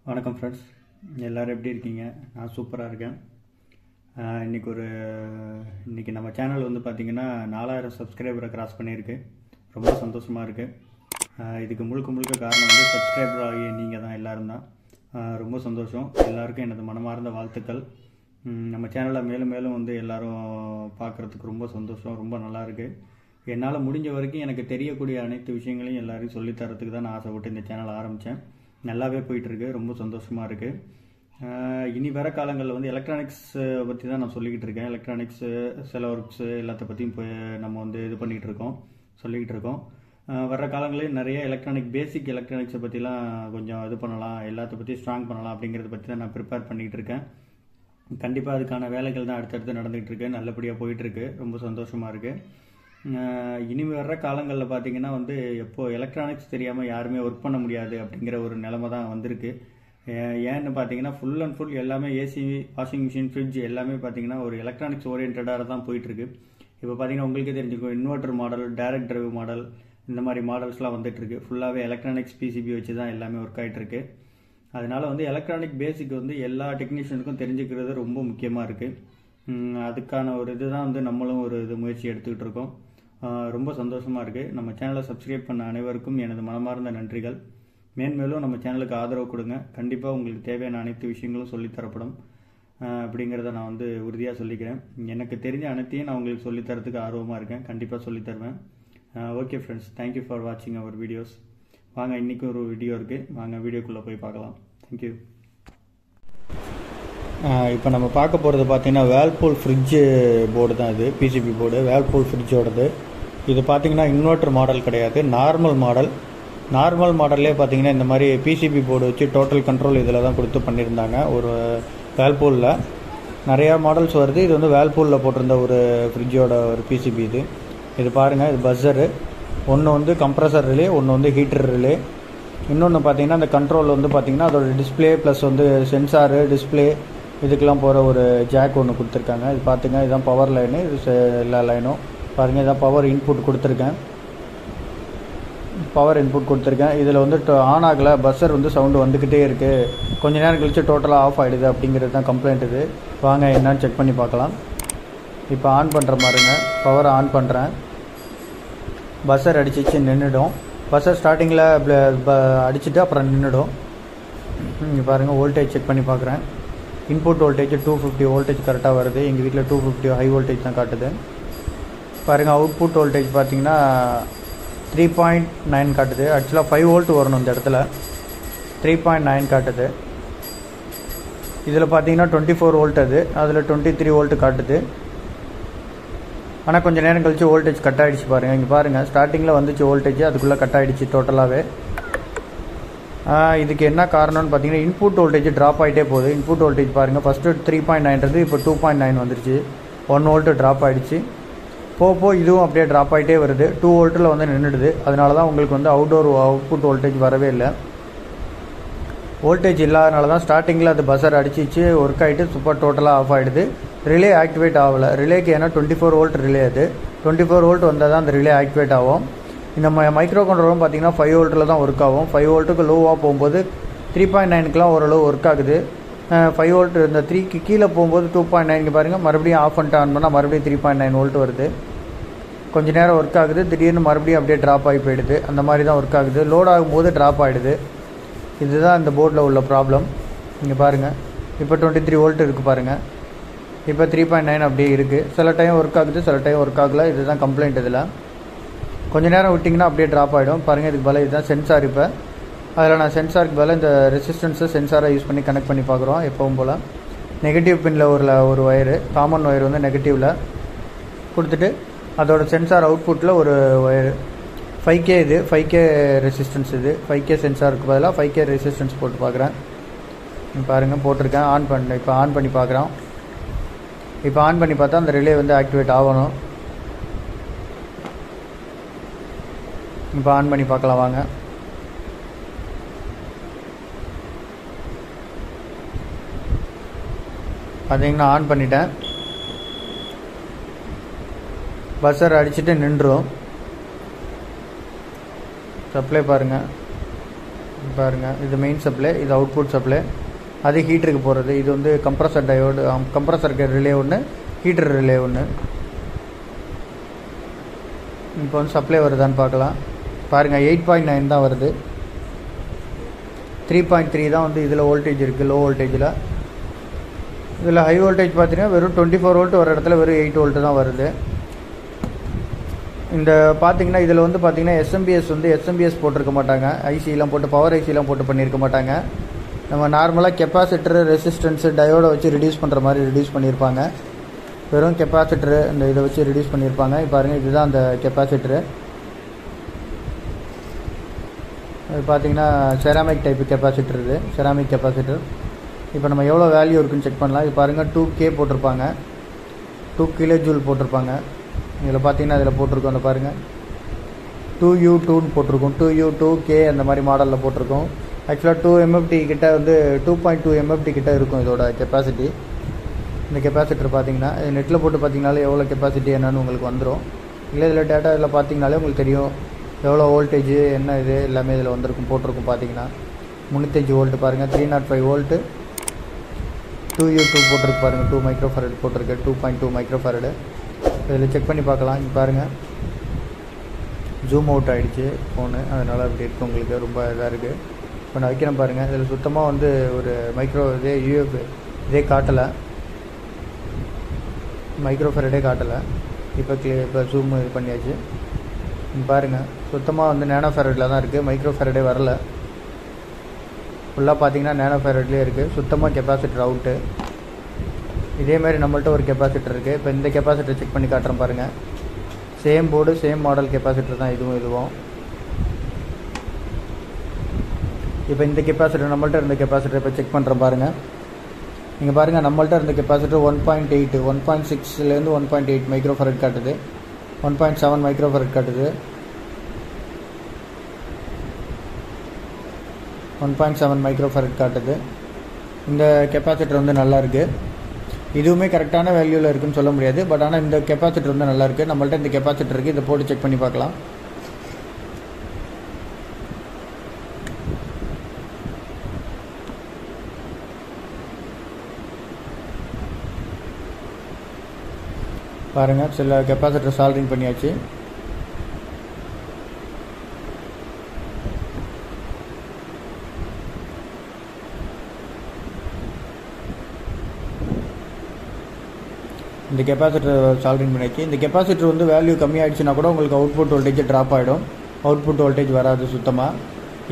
வணக்கம் ஃப்ரெண்ட்ஸ், எல்லோரும் எப்படி இருக்கீங்க? நான் சூப்பராக இருக்கேன். இன்றைக்கி நம்ம சேனல் வந்து பார்த்திங்கன்னா 4000 சப்ஸ்கிரைபரை கிராஸ் பண்ணியிருக்கு. ரொம்ப சந்தோஷமாக இருக்குது. இதுக்கு முழுக்க காரணம் வந்து சப்ஸ்கிரைபர் ஆகிய நீங்கள் தான், எல்லோரும் தான். ரொம்ப சந்தோஷம். எல்லாருக்கும் எனது மனமார்ந்த வாழ்த்துக்கள். நம்ம சேனலை மேலும் மேலும் வந்து எல்லோரும் பார்க்குறதுக்கு ரொம்ப சந்தோஷம், ரொம்ப நல்லாயிருக்கு. என்னால் முடிஞ்ச வரைக்கும் எனக்கு தெரியக்கூடிய அனைத்து விஷயங்களையும் எல்லோரும் சொல்லித்தரத்துக்கு தான் நான் ஆசைப்பட்டு இந்த சேனல் ஆரம்பித்தேன். நல்லாவே போயிட்டுருக்கு, ரொம்ப சந்தோஷமாக இருக்குது. இனி வர காலங்களில் வந்து எலக்ட்ரானிக்ஸ் பற்றி தான் நான் சொல்லிக்கிட்டு இருக்கேன். எலக்ட்ரானிக்ஸு, சில ஒர்க்ஸு எல்லாத்த பற்றியும் போய் நம்ம வந்து சொல்லிக்கிட்டு இருக்கோம். வர காலங்களில் நிறைய பேசிக் எலக்ட்ரானிக்ஸை பற்றிலாம் கொஞ்சம் இது பண்ணலாம், எல்லாத்த பற்றி ஸ்ட்ராங் பண்ணலாம் அப்படிங்கிறத பற்றி தான் நான் ப்ரிப்பேர் பண்ணிக்கிட்டு இருக்கேன். கண்டிப்பாக அதுக்கான வேலைகள் தான் அடுத்தடுத்து நடந்துகிட்டு இருக்கு, நல்லபடியாக போயிட்டுருக்கு, ரொம்ப சந்தோஷமாக இருக்குது. இனி வர்ற காலங்களில் பார்த்திங்கன்னா வந்து எப்போது எலக்ட்ரானிக்ஸ் தெரியாமல் யாருமே ஒர்க் பண்ண முடியாது அப்படிங்கிற ஒரு நிலைமை தான் வந்திருக்கு. ஏன்னு பார்த்தீங்கன்னா ஃபுல் அண்ட் ஃபுல் எல்லாமே ஏசி, வாஷிங் மிஷின், ஃப்ரிட்ஜ் எல்லாமே பார்த்திங்கன்னா ஒரு எலக்ட்ரானிக்ஸ் ஓரியன்டாக தான் போயிட்டுருக்கு. இப்போ பார்த்திங்கன்னா உங்களுக்கே தெரிஞ்சுக்கும், inverter model, direct drive model, இந்த மாதிரி மாடல்ஸ்லாம் வந்துட்டுருக்கு. ஃபுல்லாகவே எலக்ட்ரானிக்ஸ் PCB வச்சு தான் எல்லாமே ஒர்க் ஆகிட்டுருக்கு. அதனால் வந்து எலக்ட்ரானிக் பேசிக் வந்து எல்லா டெக்னீஷியனுக்கும் தெரிஞ்சுக்கிறது ரொம்ப முக்கியமாக இருக்குது. அதுக்கான ஒரு இதுதான் வந்து நம்மளும் ஒரு முயற்சி எடுத்துக்கிட்டு இருக்கோம். ரொம்ப சந்தோஷமாக இருக்குது. நம்ம சேனலை சப்ஸ்கிரைப் பண்ண அனைவருக்கும் எனது மனமார்ந்த நன்றிகள். மேன்மேலும் நம்ம சேனலுக்கு ஆதரவு கொடுங்க. கண்டிப்பாக உங்களுக்கு தேவையான அனைத்து விஷயங்களும் சொல்லித்தரப்படும் அப்படிங்கிறத நான் வந்து உறுதியாக சொல்லிக்கிறேன். எனக்கு தெரிஞ்ச அனைத்தையும் நான் உங்களுக்கு சொல்லித்தரத்துக்கு ஆர்வமாக இருக்கேன். கண்டிப்பாக சொல்லித்தருவேன். ஓகே ஃப்ரெண்ட்ஸ், தேங்க்யூ ஃபார் வாட்சிங் அவர் வீடியோஸ். வாங்க, இன்றைக்கி ஒரு வீடியோ இருக்குது, வாங்க வீடியோக்குள்ளே போய் பார்க்கலாம். தேங்க்யூ. இப்போ நம்ம பார்க்க போகிறது பார்த்தீங்கன்னா வேர்ல்பூல் ஃப்ரிட்ஜு போர்டு தான். இது PCB போர்டு, வேர்ல்பூல் ஃப்ரிட்ஜோடது. இது பார்த்தீங்கன்னா இன்வெர்டர் மாடல் கிடையாது, நார்மல் மாடல்லே பார்த்தீங்கன்னா இந்த மாதிரி PCB போர்டு வச்சு டோட்டல் கண்ட்ரோல் இதில் தான் கொடுத்து பண்ணியிருந்தாங்க. ஒரு வேர்ல்பூலில் நிறையா மாடல்ஸ் வருது. இது வந்து வேர்ல்பூலில் போட்டிருந்த ஒரு ஃப்ரிட்ஜோட ஒரு PCB இது பாருங்கள். இது பஸ்ஸரு, ஒன்று வந்து கம்ப்ரஸர் ரிலே, ஒன்று வந்து ஹீட்டர் ரிலே. இன்னொன்று பார்த்தீங்கன்னா அந்த கண்ட்ரோல் வந்து பார்த்தீங்கன்னா அதோட டிஸ்பிளே ப்ளஸ் வந்து சென்சாரு, டிஸ்பிளே இதுக்கெல்லாம் போகிற ஒரு ஜாக் ஒன்று கொடுத்துருக்காங்க. இது பார்த்துங்க, இதுதான் பவர் லைனு. இது எல்லா லைனும் பாருங்கள். இதான் பவர் இன்புட் கொடுத்துருக்கேன். இதில் வந்து ஆன் ஆகலை, பஸ்ஸர் வந்து சவுண்டு வந்துக்கிட்டே இருக்குது, கொஞ்ச நேரம் கழித்து டோட்டலாக ஆஃப் ஆகிடுது அப்படிங்கிறது தான் கம்ப்ளைண்ட். இது வாங்க என்னன்னு செக் பண்ணி பார்க்கலாம். இப்போ ஆன் பண்ணுற மாதிரிங்க, பவரை ஆன் பண்ணுறேன். பஸ்ஸர் அடிச்சிச்சு, நின்றுடும். பஸ்ஸர் ஸ்டார்டிங்கில் அடிச்சுட்டு அப்புறம் நின்றுடும். இங்கே பாருங்கள், வோல்டேஜ் செக் பண்ணி பார்க்குறேன். இன்புட் வோல்டேஜ் 250 வோல்டேஜ் கரெக்டாக வருது. எங்கள் வீட்டில் 250 ஹை வோல்டேஜ் தான் காட்டுது. பாருங்கள், அவுட்புட் வோல்டேஜ் பார்த்தீங்கன்னா 3.9 காட்டுது. ஆக்சுவலாக 5 வோல்ட் வரணும் இந்த இடத்துல, 3.9 காட்டுது. இதில் பார்த்தீங்கன்னா 24 வோல்ட், அதில் 23 வோல்ட் காட்டுது. ஆனால் கொஞ்சம் நேரம் கழிச்சு வோல்டேஜ் கட் ஆகிடுச்சு. பாருங்கள், இங்கே பாருங்கள், ஸ்டார்டிங்கில் வந்துச்சு வோல்டேஜ், அதுக்குள்ளே கட் ஆகிடுச்சு டோட்டலாகவே. இதுக்கு என்ன காரணம்னு பார்த்தீங்கன்னா இன்புட் வோல்டேஜ் ட்ராப் ஆகிட்டே போகுது. இன்புட் வோல்டேஜ் பாருங்கள், ஃபஸ்ட்டு 3.9 இப்போ 2.9 வந்துருச்சு. 1 வோல்ட்டு ட்ராப் ஆகிடுச்சு. போக இதுவும் அப்படியே ட்ராப் ஆகிட்டே வருது. 2 வோல்ட்டில் வந்து நின்றுடுது. அதனால தான் உங்களுக்கு வந்து அவுட்புட் வோல்டேஜ் வரவே இல்லை. வோல்டேஜ் இல்லாதனால தான் ஸ்டார்டிங்கில் அது பஸ்ஸர் அடிச்சிச்சு, ஒர்க் ஆகிட்டு சூப்பர் டோட்டலாக ஆஃப் ஆகிடுது. ரிலே ஆக்டிவேட் ஆகலை. ரிலேக்கு ஏன்னா 24 வோல்ட் ரிலே, அது 24 வோல்ட் வந்தால் தான் அந்த ரிலே ஆக்டிவேட் ஆகும். இந்த மைக்ரோ கண்ட்ரோலும் பார்த்தீங்கன்னா 5 வோல்ட்டில் தான் ஒர்க் ஆகும். 5 வோல்ட்டுக்கு லோவாக போகும்போது 3.9க்குலாம் ஓரளவு ஒர்க் ஆகுது. 5 வோல்ட் இந்த 3க்கு கீழே போகும்போது 2.9 பாருங்கள், மறுபடியும் ஆஃப் பண்ணிட்டு ஆன் பண்ணால் மறுபடியும் 3.9 வோல்ட் வருது. கொஞ்சம் நேரம் ஒர்க் ஆகுது, திடீர்னு மறுபடியும் அப்படியே ட்ராப் ஆகி போயிடுது. அந்த மாதிரி தான் ஒர்க் ஆகுது. லோட் ஆகும்போது ட்ராப் ஆகிடுது. இதுதான் இந்த போர்டில் உள்ள ப்ராப்ளம். இங்கே பாருங்கள், இப்போ 23 வோல்ட் இருக்குது பாருங்கள். இப்போ 3.9 அப்படியே இருக்குது. சில டைம் ஒர்க் ஆகுது, சில டைம் ஒர்க் ஆகலை. இதுதான் கம்ப்ளைண்ட். இதில் கொஞ்சம் நேரம் விட்டிங்கன்னா அப்படியே ட்ராப் ஆகிடும். பாருங்கள், இதுக்கு பதிலாக இதுதான் சென்சார். இப்போ அதில் நான் சென்சாருக்கு பதிலாக இந்த ரெசிஸ்டன்ஸை சென்சாரை யூஸ் பண்ணி கனெக்ட் பண்ணி பார்க்குறோம். எப்பவும் போல் நெகட்டிவ் பின்னில் ஒரு ஒயரு, காமன் ஒயர் வந்து நெகட்டிவில் கொடுத்துட்டு அதோட சென்சார் அவுட்புட்டில் ஒரு ஒயரு 5K, இது 5K ரெசிஸ்டன்ஸ். இது 5K சென்சாருக்கு பதிலாக 5K ரெசிஸ்டன்ஸ் போட்டு பார்க்குறேன். பாருங்கள், போட்டிருக்கேன். இப்போ ஆன் பண்ணி பார்க்குறோம். இப்போ ஆன் பண்ணி பார்த்தா அந்த ரிலே வந்து ஆக்டிவேட் ஆகணும். இப்போ ஆன் பண்ணி பார்க்கலாம் வாங்க. பார்த்தீங்கன்னா ஆன் பண்ணிட்டேன். பஸ்ஸர் அடிச்சுட்டு நின்றுடும். சப்ளை பாருங்கள், பாருங்கள், இது மெயின் சப்ளை, இது அவுட்புட் சப்ளை. அது ஹீட்டருக்கு போகிறது. இது வந்து கம்ப்ரஸர் டயோடு, கம்ப்ரஸருக்கு ரிலே ஒன்று, ஹீட்டர் ரிலே ஒன்று. இப்போ வந்து சப்ளை வருதான்னு பார்க்கலாம். பாருங்கள், 8.9 தான் வருது. 3.3 தான் வந்து இதில் வோல்டேஜ் இருக்குது, லோ வோல்டேஜில். இதில் ஹை வோல்டேஜ் பார்த்தீங்கன்னா வெறும் 24 வோல்ட் வர இடத்துல வெறும் 8 வோல்ட்டு தான் வருது. இந்த பார்த்தீங்கன்னா இதில் வந்து பார்த்தீங்கன்னா எஸ்எம்பிஎஸ் போட்டிருக்க மாட்டாங்க. ஐசிலாம் போட்டு, பவர் ஐசிலாம் போட்டு பண்ணியிருக்க மாட்டாங்க. நம்ம நார்மலாக கெப்பாசிட்டரு, ரெசிஸ்டன்ஸு, டயோடை வச்சு ரெடியூஸ் பண்ணுற மாதிரி ரெடியூஸ் பண்ணியிருப்பாங்க. வெறும் கெப்பாசிட்டரு இந்த இதை வச்சு ரெடியூஸ் பண்ணியிருப்பாங்க. இப்போ பாருங்கள், இதுதான் அந்த கெப்பாசிட்டரு. இது பார்த்தீங்கன்னா செராமிக் டைப்பு கெப்பாசிட்டர். இது செராமிக் கெப்பாசிட்டர். இப்போ நம்ம எவ்வளோ வேல்யூ இருக்குன்னு செக் பண்ணலாம். இது பாருங்கள், 2K போட்டிருப்பாங்க, 2 கிலோ ஜூல் போட்டிருப்பாங்க. இதில் பார்த்தீங்கன்னா இதில் போட்டிருக்கோம், அந்த பாருங்கள் 2U2ன்னு போட்டிருக்கோம், 2U2K அந்த மாதிரி மாடலில் போட்டிருக்கோம். ஆக்சுவலாக 2 MFT கிட்ட வந்து 2.2 MFT கிட்ட இருக்கும் இதோட கெப்பாசிட்டி. இந்த கெப்பாசிட்டர் பார்த்தீங்கன்னா நெட்டில் போட்டு பார்த்தீங்கனாலே எவ்வளோ கெப்பாசிட்டி என்னன்னு உங்களுக்கு வந்துடும். இல்லை இதில் டேட்டா இதில் பார்த்தீங்கனாலே உங்களுக்கு தெரியும் எவ்வளோ வோல்டேஜ் என்ன இது எல்லாமே இதில் வந்திருக்கும், போட்டிருக்கும். பார்த்தீங்கன்னா 305 வோல்ட்டு பாருங்கள், 305 வோல்ட்டு, 2U2 போட்டிருக்கு பாருங்கள், 2 மைக்ரோஃபாரட் போட்டிருக்கு, 2.2 மைக்ரோஃபாரடு. இதில் செக் பண்ணி பார்க்கலாம். இங்கே பாருங்கள், ஜூம் அவுட் ஆகிடுச்சு ஃபோனு, அதனால் அப்படி இருக்குது, உங்களுக்கு ரொம்ப இதாக இருக்குது. இப்போ நான் வைக்கிறேன் பாருங்கள், இதில் சுத்தமாக வந்து ஒரு இதே காட்டலை, மைக்ரோஃபாரடே காட்டலை. இப்போ ஜூம் இது பண்ணியாச்சு. பாருங்கள், சுத்தமாக வந்து நேனோ ஃபேரடில் தான் இருக்குது, மைக்ரோஃபாரடே வரல. ஃபுல்லாக பார்த்தீங்கன்னா நேனோ ஃபேரட்லேயே இருக்குது. சுத்தமாக கெப்பாசிட்டர் அவுட்டு. இதேமாதிரி நம்மள்ட்ட ஒரு கெப்பாசிட்டர் இருக்குது. இப்போ இந்த கெப்பாசிட்டர் செக் பண்ணி காட்டுறேன் பாருங்கள். Same board, same model capacitor தான் இதுவும். இப்போ இந்த கெப்பாசிட்டர் நம்மள்ட்ட இருந்த கெப்பாசிட்டர் இப்போ செக் பண்ணுறேன் பாருங்கள். நீங்கள் பாருங்கள், நம்மள்ட்ட இருந்த கெப்பாசிட்டர் 1.8, 1.6லேருந்து 1.8 மைக்ரோஃபாரட் காட்டுது, 1.7 மைக்ரோஃபாரட் காட்டுது, 1.7 மைக்ரோஃபாரட் காட்டுது. இந்த கெப்பாசிட்டர் வந்து நல்லாயிருக்கு. இதுவுமே கரெக்டான வேல்யூவில் இருக்குன்னு சொல்ல முடியாது, பட் ஆனால் இந்த கெப்பாசிட்டர் வந்து நல்லாயிருக்கு. நம்மள்ட்ட இந்த கெப்பாசிட்டர் இருக்குது, இதை போட்டு செக் பண்ணி பார்க்கலாம். பாருங்கள், சில கெப்பாசிட்டர் சால்டரிங் பண்ணியாச்சு. இந்த கெப்பாசிட்டர் சால்டரிங் பண்ணியாச்சு. இந்த கெப்பாசிட்டர் வந்து வேல்யூ கம்மியாகிடுச்சுன்னா கூட உங்களுக்கு அவுட்புட் வோல்டேஜ் ட்ராப் ஆகிடும், அவுட்புட் வோல்டேஜ் வராது சுத்தமாக.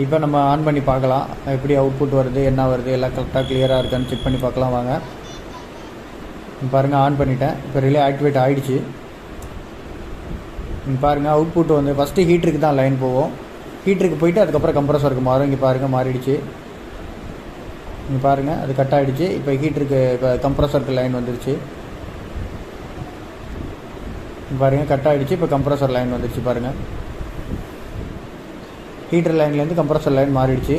இப்போ நம்ம ஆன் பண்ணி பார்க்கலாம், எப்படி அவுட்புட் வருது, என்ன வருது, எல்லாம் கரெக்டாக கிளியராக இருக்கான்னு செக் பண்ணி பார்க்கலாம் வாங்க. பாருங்கள், ஆன் பண்ணிட்டேன். இப்போ ரிலே ஆக்டிவேட் ஆகிடுச்சு. பாருங்கள், அவுட்புட் வந்து ஃபஸ்ட்டு ஹீட்டருக்கு தான் லைன் போவோம். ஹீட்டருக்கு போயிட்டு அதுக்கப்புறம் கம்ப்ரஸருக்கு மாறும். இங்கே பாருங்கள், மாறிடுச்சு. இங்கே பாருங்கள், அது கட் ஆகிடுச்சு. இப்போ ஹீட்டருக்கு, இப்போ கம்ப்ரஸருக்கு லைன் வந்துடுச்சு. பாருங்கள், கட் ஆகிடுச்சு. இப்போ கம்ப்ரஸர் லைன் வந்துடுச்சு பாருங்கள். ஹீட்டர் லைன்லேருந்து கம்ப்ரஸர் லைன் மாறிடுச்சு.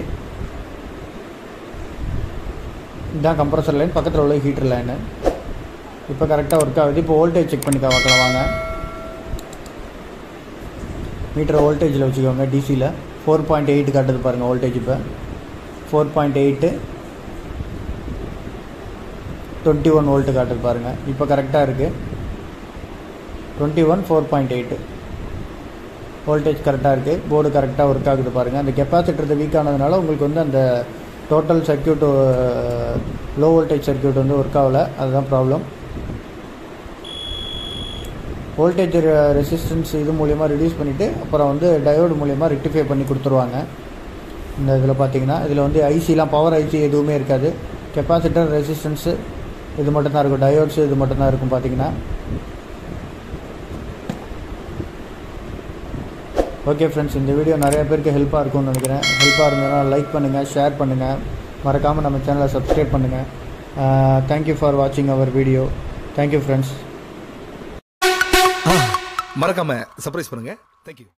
இதுதான் கம்ப்ரஸர் லைன், பக்கத்தில் உள்ள ஹீட்டர் லைனு. இப்போ கரெக்டாக ஒர்க் ஆகுது. இப்போ வோல்டேஜ் செக் பண்ணி பார்க்கலாம் வாங்க. மீட்டர் வோல்டேஜில் வச்சுக்கோங்க, டிசியில் 4.8 காட்டுது பாருங்கள் வோல்டேஜ். இப்போ 4.8, 21 வோல்ட்டு காட்டுது பாருங்கள். இப்போ கரெக்டாக இருக்குது, 21, 4.8 வோல்டேஜ் கரெக்டாக இருக்குது. போர்டு கரெக்டாக ஒர்க் ஆகுது பாருங்கள். அந்த கெப்பாசிட்டர் வீக் ஆனதுனால உங்களுக்கு வந்து அந்த total circuit, low voltage circuit வந்து ஒர்க் ஆகலை, அதுதான் ப்ராப்ளம். வோல்டேஜ் ரெசிஸ்டன்ஸ் இது மூலிமா ரெடியூஸ் பண்ணிவிட்டு அப்புறம் வந்து டயோடு மூலிமா ரெக்டிஃபை பண்ணி கொடுத்துருவாங்க. இந்த இதில் பார்த்தீங்கன்னா இதில் வந்து ஐசிலாம், பவர் ஐசி எதுவுமே இருக்காது. கெப்பாசிட்டர், ரெசிஸ்டன்ஸு இது மட்டும்தான் இருக்கும், டயோட்ஸு இது மட்டும்தான் இருக்கும் பார்த்தீங்கன்னா. ஓகே ஃப்ரெண்ட்ஸ், இந்த வீடியோ நிறைய பேருக்கு ஹெல்ப்பாக இருக்கும்னு நினைக்கிறேன். ஹெல்ப்பாக இருந்ததுன்னா லைக் பண்ணுங்கள், ஷேர் பண்ணுங்கள், மறக்காமல் நம்ம சேனலை சப்ஸ்கிரைப் பண்ணுங்கள். தேங்க்யூ ஃபார் வாட்சிங் அவர் வீடியோ. Thank you friends. மறக்காம சர்ப்ரைஸ் பண்ணுங்க. தேங்க்யூ.